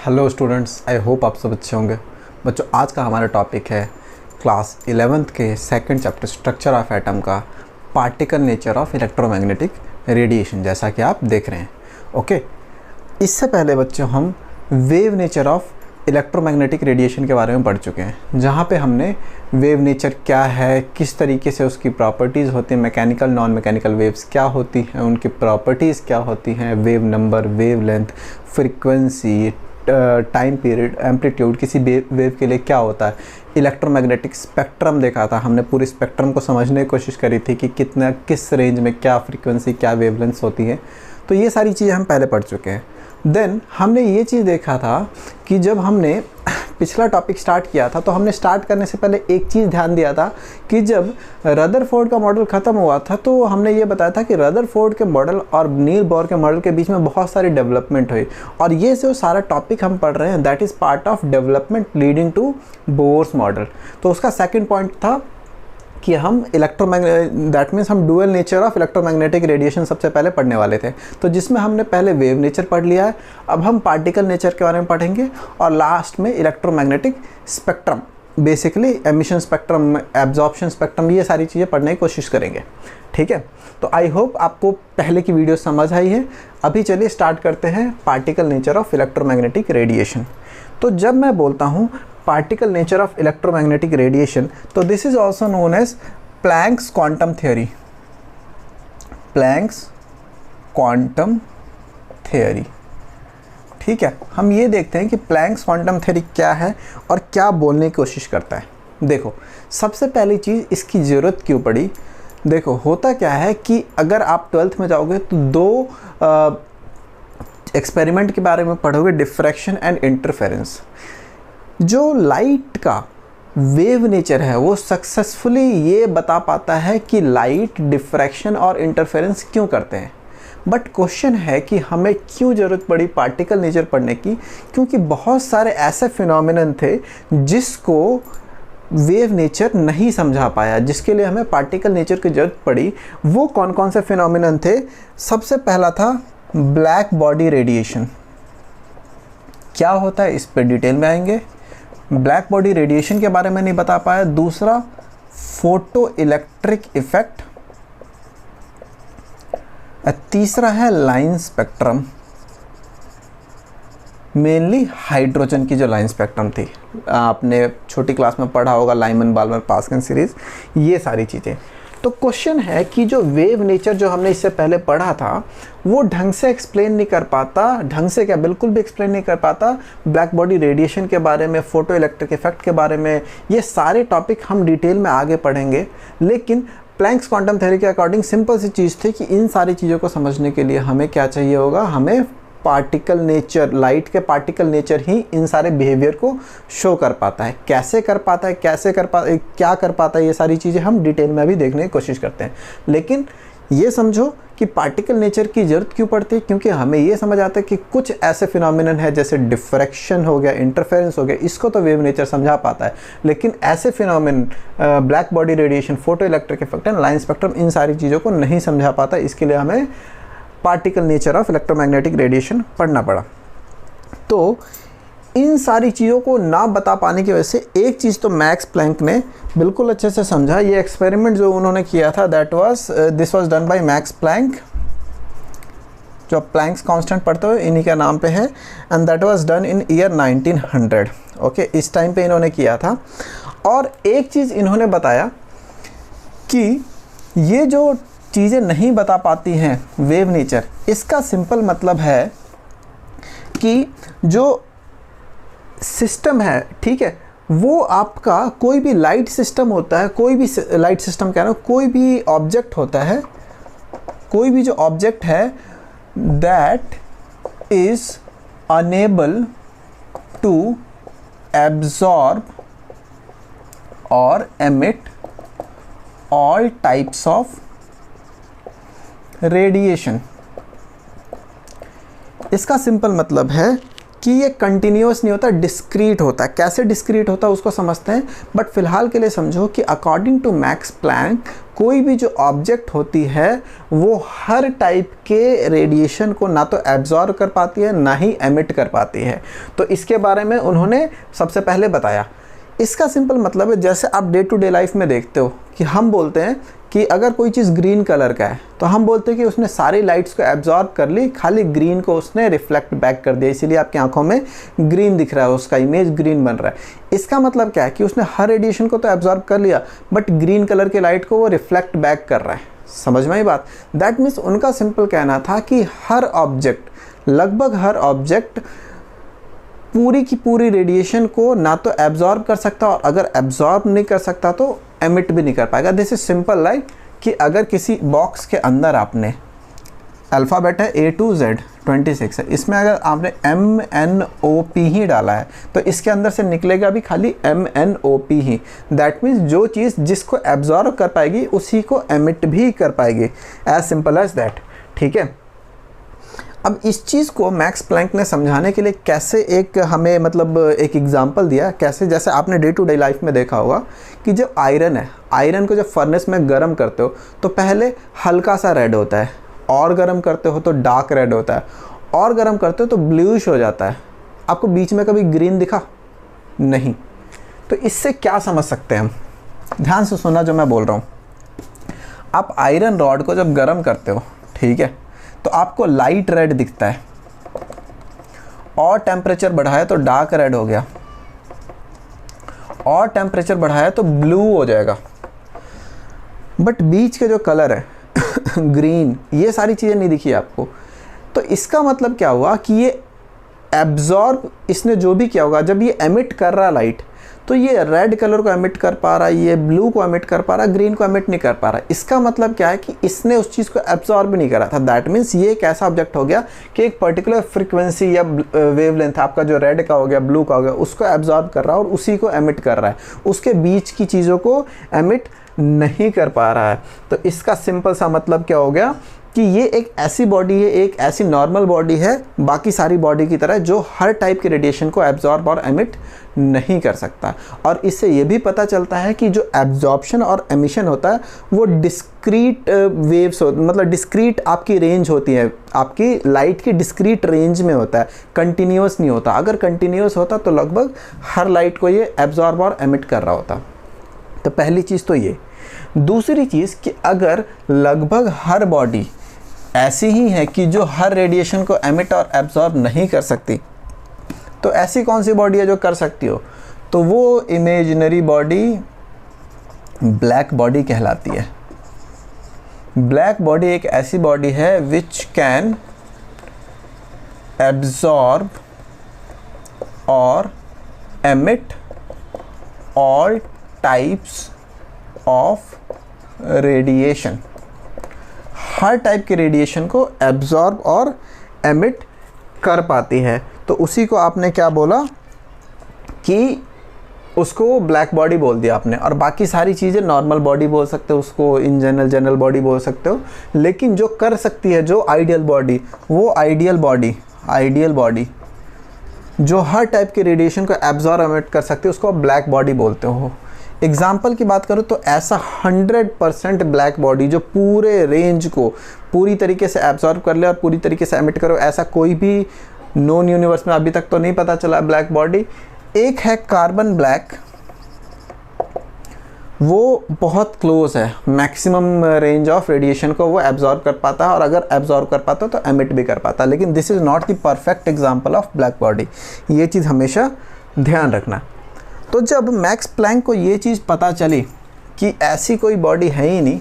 Hello students, I hope आप सब अच्छे होंगे। बच्चों, आज का हमारा टॉपिक है क्लास 11th के second chapter structure of atom का particle nature of electromagnetic radiation, जैसा कि आप देख रहे हैं। ओके, इससे पहले बच्चों हम wave nature of electromagnetic radiation के बारे में पढ़ चुके हैं, जहाँ पे हमने वेव नेचर क्या है, किस तरीके से उसकी प्रॉपर्टीज़ होती हैं, मैकेनिकल नॉन मैकेनिकल वेव्स क्या होती हैं, उनकी प्रॉपर्टीज़ क्या होती हैं, wave number, wave length, frequency, time period, amplitude, किसी वेव के लिए क्या होता है। इलेक्ट्रोमैग्नेटिक स्पेक्ट्रम देखा था हमने, पूरी स्पेक्ट्रम को समझने की कोशिश करी थी कि कितना किस रेंज में क्या फ्रीक्वेंसी, क्या वेवलेंथ्स होती है। तो ये सारी चीज़ें हम पहले पढ़ चुके हैं। देन हमने ये चीज़ देखा था कि जब हमने पिछला टॉपिक स्टार्ट किया था तो हमने स्टार्ट करने से पहले एक चीज़ ध्यान दिया था कि जब रदरफोर्ड का मॉडल ख़त्म हुआ था तो हमने ये बताया था कि रदरफोर्ड के मॉडल और नील बोर के मॉडल के बीच में बहुत सारी डेवलपमेंट हुई, और ये जो सारा टॉपिक हम पढ़ रहे हैं that is part of development leading to Bohr's model. तो उसका सेकेंड पॉइंट था कि हम दैट मीन्स हम dual nature of electromagnetic radiation सबसे पहले पढ़ने वाले थे, तो जिसमें हमने पहले वेव नेचर पढ़ लिया है। अब हम पार्टिकल नेचर के बारे में पढ़ेंगे और लास्ट में electromagnetic spectrum, basically emission spectrum, absorption spectrum, ये सारी चीज़ें पढ़ने की कोशिश करेंगे। ठीक है, तो आई होप आपको पहले की वीडियो समझ आई है। अभी चलिए स्टार्ट करते हैं particle nature of electromagnetic radiation. तो जब मैं बोलता हूँ particle nature of electromagnetic radiation, तो this is also known as Planck's quantum theory. Planck's quantum theory, ठीक है। हम ये देखते हैं कि प्लैंक्स क्वांटम थ्योरी क्या है और क्या बोलने की कोशिश करता है। देखो, सबसे पहली चीज़ इसकी ज़रूरत क्यों पड़ी। देखो, होता क्या है कि अगर आप 12th में जाओगे तो दो एक्सपेरिमेंट के बारे में पढ़ोगे, डिफ्रैक्शन एंड इंटरफेरेंस। जो लाइट का वेव नेचर है वो सक्सेसफुली ये बता पाता है कि लाइट डिफ्रैक्शन और इंटरफेरेंस क्यों करते हैं। बट क्वेश्चन है कि हमें क्यों ज़रूरत पड़ी पार्टिकल नेचर पढ़ने की, क्योंकि बहुत सारे ऐसे फिनोमिनन थे जिसको वेव नेचर नहीं समझा पाया, जिसके लिए हमें पार्टिकल नेचर की ज़रूरत पड़ी। वो कौन कौन से फिनोमिनन थे? सबसे पहला था ब्लैक बॉडी रेडिएशन। क्या होता है इस पर डिटेल में आएंगे। ब्लैक बॉडी रेडिएशन के बारे में नहीं बता पाया। दूसरा, फोटो इलेक्ट्रिक इफेक्ट। तीसरा है लाइन स्पेक्ट्रम, मेनली हाइड्रोजन की जो लाइन स्पेक्ट्रम थी, आपने छोटी क्लास में पढ़ा होगा, लाइमन बाल्मर पास्कल सीरीज, ये सारी चीज़ें। तो क्वेश्चन है कि जो वेव नेचर जो हमने इससे पहले पढ़ा था वो ढंग से एक्सप्लेन नहीं कर पाता, ढंग से क्या, बिल्कुल भी एक्सप्लेन नहीं कर पाता ब्लैक बॉडी रेडिएशन के बारे में, फोटो इलेक्ट्रिक इफेक्ट के बारे में। ये सारे टॉपिक हम डिटेल में आगे पढ़ेंगे, लेकिन प्लैंक्स क्वांटम थ्योरी के अकॉर्डिंग सिंपल सी चीज़ थी कि इन सारी चीज़ों को समझने के लिए हमें क्या चाहिए होगा, हमें पार्टिकल नेचर, लाइट के पार्टिकल नेचर ही इन सारे बिहेवियर को शो कर पाता है। कैसे कर पाता है, क्या कर पाता है, ये सारी चीज़ें हम डिटेल में अभी देखने की कोशिश करते हैं। लेकिन ये समझो कि पार्टिकल नेचर की ज़रूरत क्यों पड़ती है, क्योंकि हमें ये समझ आता है कि कुछ ऐसे फिनोमिनन है जैसे डिफ्रैक्शन हो गया, इंटरफेरेंस हो गया, इसको तो वेव नेचर समझा पाता है, लेकिन ऐसे phenomenon black body radiation, photo electric effect and line spectrum, इन सारी चीज़ों को नहीं समझा पाता। इसके लिए हमें particle nature of electromagnetic radiation पढ़ना पड़ा। तो इन सारी चीज़ों को ना बता पाने की वजह से एक चीज़ तो मैक्स प्लैंक ने बिल्कुल अच्छे से समझा। ये एक्सपेरिमेंट जो उन्होंने किया था this was done by Max Planck, जो प्लैंक्स कांस्टेंट पढ़ते हुए इन्हीं का नाम पे है, and that was done in year 1900। Okay, इस टाइम पे इन्होंने किया था। और एक चीज़ इन्होंने बताया कि ये जो चीज़ें नहीं बता पाती हैं वेव नेचर, इसका सिंपल मतलब है कि जो सिस्टम है, ठीक है, वो आपका कोई भी लाइट सिस्टम होता है, कोई भी लाइट सिस्टम कह रहा हूँ, कोई भी ऑब्जेक्ट होता है, कोई भी जो ऑब्जेक्ट है that is unable to absorb और emit all types of radiation. इसका सिंपल मतलब है कि ये कंटिन्यूस नहीं होता, डिस्क्रीट होता है। कैसे डिस्क्रीट होता है उसको समझते हैं, बट फिलहाल के लिए समझो कि अकॉर्डिंग टू मैक्स प्लैंक कोई भी जो ऑब्जेक्ट होती है वो हर टाइप के रेडिएशन को ना तो एब्जॉर्ब कर पाती है ना ही एमिट कर पाती है। तो इसके बारे में उन्होंने सबसे पहले बताया। इसका सिंपल मतलब है, जैसे आप डे टू डे लाइफ में देखते हो कि हम बोलते हैं कि अगर कोई चीज़ ग्रीन कलर का है तो हम बोलते हैं कि उसने सारी लाइट्स को एब्जॉर्ब कर ली, खाली ग्रीन को उसने रिफ्लेक्ट बैक कर दिया, इसीलिए आपकी आंखों में ग्रीन दिख रहा है, उसका इमेज ग्रीन बन रहा है। इसका मतलब क्या है कि उसने हर रेडिएशन को तो एब्जॉर्ब कर लिया, बट ग्रीन कलर के लाइट को वो रिफ्लेक्ट बैक कर रहा है। समझ में आई बात? दैट मीन्स उनका सिंपल कहना था कि हर ऑब्जेक्ट, लगभग हर ऑब्जेक्ट पूरी की पूरी रेडिएशन को ना तो एब्जॉर्ब कर सकता, और अगर एब्जॉर्ब नहीं कर सकता तो एमिट भी नहीं कर पाएगा। दिस इज सिंपल लाइक कि अगर किसी बॉक्स के अंदर आपने अल्फ़ाबेट है A to Z 26 है, इसमें अगर आपने MNOP ही डाला है तो इसके अंदर से निकलेगा भी खाली MNOP ही। दैट मीन्स जो चीज़ जिसको एब्जॉर्ब कर पाएगी उसी को एमिट भी कर पाएगी, एज सिंपल एज दैट। ठीक है, अब इस चीज़ को मैक्स प्लैंक ने समझाने के लिए कैसे एक हमें मतलब एक एग्जांपल दिया, कैसे, जैसे आपने डे टू डे लाइफ में देखा होगा कि जब आयरन है, आयरन को जब फर्नेस में गर्म करते हो तो पहले हल्का सा रेड होता है, और गर्म करते हो तो डार्क रेड होता है, और गर्म करते हो तो ब्लूइश हो जाता है। आपको बीच में कभी ग्रीन दिखा? नहीं। तो इससे क्या समझ सकते हैं हम? ध्यान से सुनना जो मैं बोल रहा हूँ। आप आयरन रॉड को जब गर्म करते हो, ठीक है, तो आपको लाइट रेड दिखता है, और टेम्परेचर बढ़ाया तो डार्क रेड हो गया, और टेम्परेचर बढ़ाया तो ब्लू हो जाएगा। बट बीच के जो कलर है ग्रीन, ये सारी चीज़ें नहीं दिखी आपको। तो इसका मतलब क्या हुआ कि ये एब्जॉर्ब इसने जो भी किया होगा, जब ये एमिट कर रहा लाइट तो ये रेड कलर को एमिट कर पा रहा है, ये ब्लू को एमिट कर पा रहा है, ग्रीन को एमिट नहीं कर पा रहा है। इसका मतलब क्या है कि इसने उस चीज़ को एब्जॉर्ब नहीं करा था। दैट मीन्स ये एक ऐसा ऑब्जेक्ट हो गया कि एक पर्टिकुलर फ्रीक्वेंसी या वेवलेंथ, आपका जो रेड का हो गया, ब्लू का हो गया, उसको एब्जॉर्ब कर रहा है और उसी को एमिट कर रहा है, उसके बीच की चीज़ों को एमिट नहीं कर पा रहा है। तो इसका सिंपल सा मतलब क्या हो गया कि ये एक ऐसी बॉडी है, एक ऐसी नॉर्मल बॉडी है बाकी सारी बॉडी की तरह, जो हर टाइप के रेडिएशन को एब्जॉर्ब और एमिट नहीं कर सकता। और इससे ये भी पता चलता है कि जो एब्जॉर्प्शन और एमिशन होता है वो डिस्क्रीट वेव्स मतलब डिस्क्रीट आपकी रेंज होती है, आपकी लाइट की डिस्क्रीट रेंज में होता है, कंटिन्यूस नहीं होता। अगर कंटिन्यूस होता तो लगभग हर लाइट को ये एब्जॉर्ब और एमिट कर रहा होता। तो पहली चीज़ तो ये। दूसरी चीज़ कि अगर लगभग हर बॉडी ऐसी ही है कि जो हर रेडिएशन को एमिट और एब्जॉर्ब नहीं कर सकती, तो ऐसी कौन सी बॉडी है जो कर सकती हो? तो वो इमेजिनरी बॉडी ब्लैक बॉडी कहलाती है। ब्लैक बॉडी एक ऐसी बॉडी है विच कैन एब्जॉर्ब और emit all types of radiation. Her type के रेडिएशन को एब्जॉर्ब और एमिट कर पाती है। तो उसी को आपने क्या बोला कि उसको ब्लैक बॉडी बोल दिया आपने, और बाकी सारी चीज़ें नॉर्मल बॉडी बोल सकते हो, उसको इन जनरल बॉडी बोल सकते हो। लेकिन जो कर सकती है, जो आइडियल बॉडी, वो आइडियल बॉडी जो हर टाइप के रेडिएशन को एब्जॉर्ब एमिट कर सकती है, उसको ब्लैक बॉडी बोलते हो। एग्जाम्पल की बात करूँ तो ऐसा 100% ब्लैक बॉडी जो पूरे रेंज को पूरी तरीके से एब्जॉर्ब कर ले और पूरी तरीके से एमिट करो, ऐसा कोई भी नोन यूनिवर्स में अभी तक तो नहीं पता चला ब्लैक बॉडी। एक है कार्बन ब्लैक, वो बहुत क्लोज है, मैक्सिमम रेंज ऑफ रेडिएशन को वो एब्जॉर्ब कर पाता है, और अगर एब्जॉर्ब कर पाता तो एमिट भी कर पाता है। लेकिन this is not the perfect example of black body, ये चीज़ हमेशा ध्यान रखना। तो जब मैक्स प्लैंक को ये चीज़ पता चली कि ऐसी कोई बॉडी है ही नहीं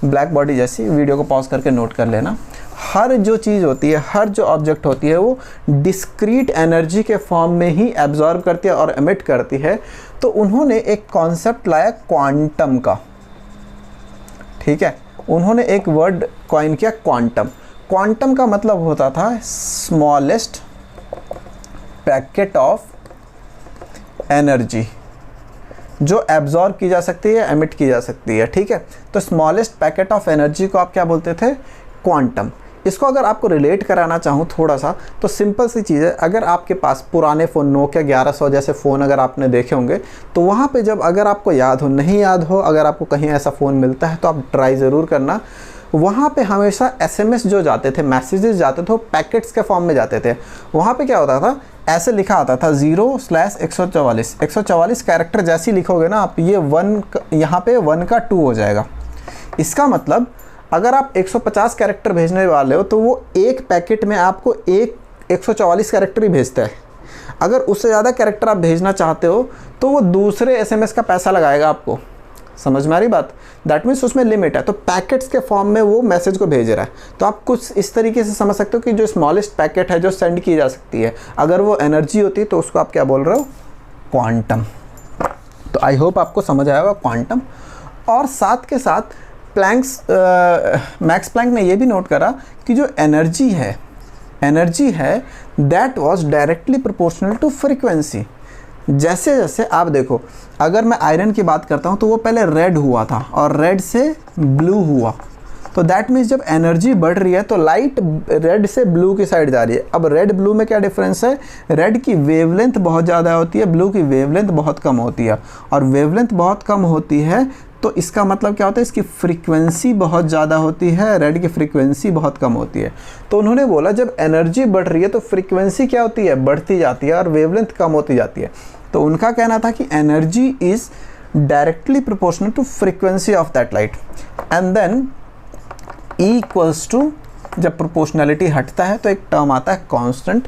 ब्लैक बॉडी जैसी, वीडियो को पॉज करके नोट कर लेना, हर जो चीज़ होती है, हर जो ऑब्जेक्ट होती है वो डिस्क्रीट एनर्जी के फॉर्म में ही एब्जॉर्ब करती है और एमिट करती है। तो उन्होंने एक कॉन्सेप्ट लाया क्वांटम का। ठीक है, उन्होंने एक वर्ड कॉइन किया क्वांटम। क्वांटम का मतलब होता था स्मॉलेस्ट पैकेट ऑफ एनर्जी जो एब्जॉर्ब की जा सकती है, एमिट की जा सकती है। ठीक है, तो स्मॉलेस्ट पैकेट ऑफ एनर्जी को आप क्या बोलते थे? क्वांटम। इसको अगर आपको रिलेट कराना चाहूँ थोड़ा सा, तो सिंपल सी चीज़ है, अगर आपके पास पुराने फ़ोन नोकिया 1100 जैसे फ़ोन अगर आपने देखे होंगे, तो वहाँ पे जब अगर आपको याद हो, नहीं याद हो, अगर आपको कहीं ऐसा फ़ोन मिलता है तो आप ट्राई ज़रूर करना। वहाँ पे हमेशा SMS जो जाते थे, मैसेजेस जाते थे, वो पैकेट्स के फॉर्म में जाते थे। वहाँ पे क्या होता था, ऐसे लिखा आता था 0/144, 144 कैरेक्टर जैसे ही लिखोगे ना आप, ये 1 यहाँ पे 1 का 2 हो जाएगा। इसका मतलब अगर आप 150 कैरेक्टर भेजने वाले हो तो वो एक पैकेट में आपको 144 कैरेक्टर ही भेजता है। अगर उससे ज़्यादा कैरेक्टर आप भेजना चाहते हो तो वो दूसरे SMS का पैसा लगाएगा आपको। समझ में आ रही बात? दैट मीन्स उसमें लिमिट है, तो पैकेट्स के फॉर्म में वो मैसेज को भेज रहा है। तो आप कुछ इस तरीके से समझ सकते हो कि जो स्मॉलेस्ट पैकेट है जो सेंड की जा सकती है, अगर वो एनर्जी होती है तो उसको आप क्या बोल रहे हो, क्वांटम। तो आई होप आपको समझ आया होगा क्वांटम। और साथ के साथ मैक्स प्लैंक ने ये भी नोट करा कि जो एनर्जी है that was directly proportional to frequency. जैसे जैसे आप देखो, अगर मैं आयरन की बात करता हूँ तो वो पहले रेड हुआ था और रेड से ब्लू हुआ, तो दैट मीन्स जब एनर्जी बढ़ रही है तो लाइट रेड से ब्लू की साइड जा रही है। अब रेड ब्लू में क्या डिफरेंस है, रेड की वेवलेंथ बहुत ज़्यादा होती है, ब्लू की वेवलेंथ बहुत कम होती है। और वेवलेंथ बहुत कम होती है तो इसका मतलब क्या होता है, इसकी फ्रीक्वेंसी बहुत ज़्यादा होती है, रेड की फ्रीक्वेंसी बहुत कम होती है। तो उन्होंने बोला जब एनर्जी बढ़ रही है तो फ्रीक्वेंसी क्या होती है, बढ़ती जाती है, और वेवलेंथ कम होती जाती है। तो उनका कहना था कि energy is directly proportional to frequency of that light, and then E equals to, जब प्रोपोर्शनलिटी हटता है तो एक टर्म आता है constant,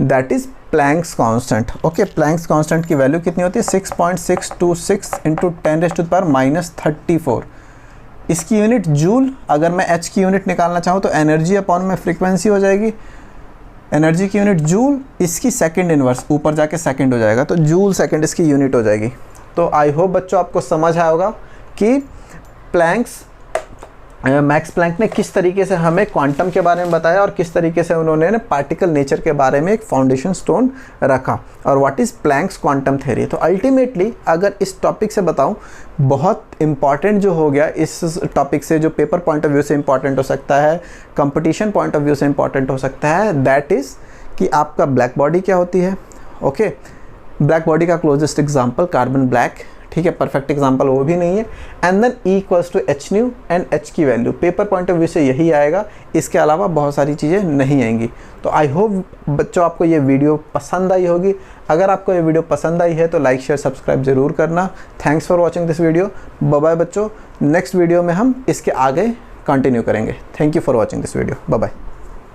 that is Planck's constant. Okay, Planck's constant की वैल्यू कितनी होती है, 6.626 इंटू 10⁻34। इसकी यूनिट जूल। अगर मैं H की यूनिट निकालना चाहूँ तो एनर्जी अपॉन में फ्रीक्वेंसी हो जाएगी, एनर्जी की यूनिट जूल, इसकी सेकंड इनवर्स ऊपर जाके सेकंड हो जाएगा, तो जूल सेकंड इसकी यूनिट हो जाएगी। तो आई होप बच्चों आपको समझ आया होगा कि मैक्स प्लैंक ने किस तरीके से हमें क्वांटम के बारे में बताया और किस तरीके से उन्होंने पार्टिकल नेचर के बारे में एक फाउंडेशन स्टोन रखा, और what is Planck's quantum theory. तो अल्टीमेटली अगर इस टॉपिक से बताऊं, बहुत इंपॉर्टेंट जो हो गया इस टॉपिक से, जो पेपर पॉइंट ऑफ व्यू से इंपॉर्टेंट हो सकता है, कंपटीशन पॉइंट ऑफ व्यू से इंपॉर्टेंट हो सकता है, दैट इज़ कि आपका ब्लैक बॉडी क्या होती है। ओके, ब्लैक बॉडी का क्लोजेस्ट एग्जाम्पल कार्बन ब्लैक, ठीक है, परफेक्ट एग्जांपल वो भी नहीं है। And then E equals to h nu and H की value paper point of view से यही आएगा, इसके अलावा बहुत सारी चीज़ें नहीं आएंगी। तो आई होप बच्चों आपको ये वीडियो पसंद आई होगी। अगर आपको ये वीडियो पसंद आई है तो लाइक शेयर सब्सक्राइब ज़रूर करना। Thanks for watching this video. Bye bye बच्चों, नेक्स्ट वीडियो में हम इसके आगे कंटिन्यू करेंगे। Thank you for watching this video. Bye bye.